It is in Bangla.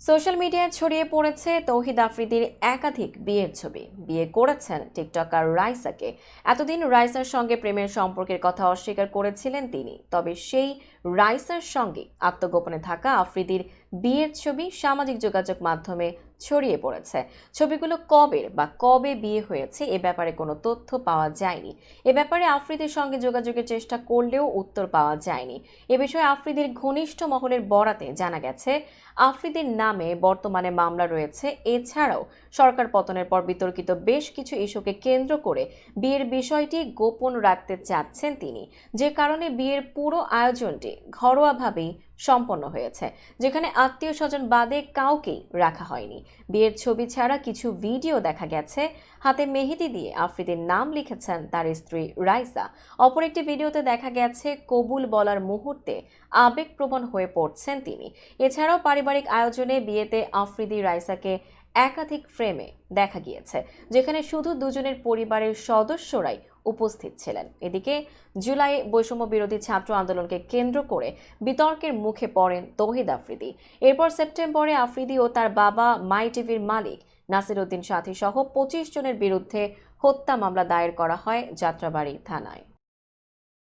সোশ্যাল মিডিয়ায় ছড়িয়ে পড়েছে তৌহিদ আফ্রিদির একাধিক বিয়ের ছবি। বিয়ে করেছেন টিকটকার রাইসাকে। এতদিন রাইসার সঙ্গে প্রেমের সম্পর্কের কথা অস্বীকার করেছিলেন তিনি। তবে সেই রাইসার সঙ্গে আত্মগোপনে থাকা আফ্রিদির বিয়ের ছবি সামাজিক যোগাযোগ মাধ্যমে ছড়িয়ে পড়েছে। ছবিগুলো কবে বিয়ে হয়েছে এ ব্যাপারে কোনো তথ্য পাওয়া যায়নি। এ ব্যাপারে আফ্রিদির সঙ্গে যোগাযোগের চেষ্টা করলেও উত্তর পাওয়া যায়নি। এ বিষয়ে আফ্রিদির ঘনিষ্ঠ মহলের বরাতে জানা গেছে, আফ্রিদির নামে বর্তমানে মামলা রয়েছে। এছাড়াও সরকার পতনের পর বিতর্কিত বেশ কিছু ইস্যুকে কেন্দ্র করে বিয়ের বিষয়টি গোপন রাখতে চাচ্ছেন তিনি, যে কারণে বিয়ের পুরো আয়োজনটি ঘরোয়াভাবেই সম্পন্ন হয়েছে, যেখানে আত্মীয় স্বজন বাদে কাউকেই রাখা হয়নি। বিয়ের ছবি ছাড়া কিছু ভিডিও দেখা গেছে হাতে মেহেদি দিয়ে আফ্রিদির নাম লিখেছেন তার স্ত্রী রাইসা। অপর একটি ভিডিওতে দেখা গেছে কবুল বলার মুহূর্তে আবেগপ্রবণ হয়ে পড়ছেন তিনি। এছাড়াও পারিবারিক আয়োজনে বিয়েতে আফ্রিদি রাইসাকে একাধিক ফ্রেমে দেখা গিয়েছে, যেখানে শুধু দুজনের পরিবারের সদস্যরাই উপস্থিত ছিলেন। এদিকে জুলাই বৈষম্য বিরোধী ছাত্র আন্দোলনকে কেন্দ্র করে বিতর্কের মুখে পড়েন তৌহিদ আফ্রিদি। এরপর সেপ্টেম্বরে আফ্রিদি ও তার বাবা মাই টিভির মালিক নাসির উদ্দিন সাথী সহ 25 জনের বিরুদ্ধে হত্যা মামলা দায়ের করা হয় যাত্রাবাড়ি থানায়।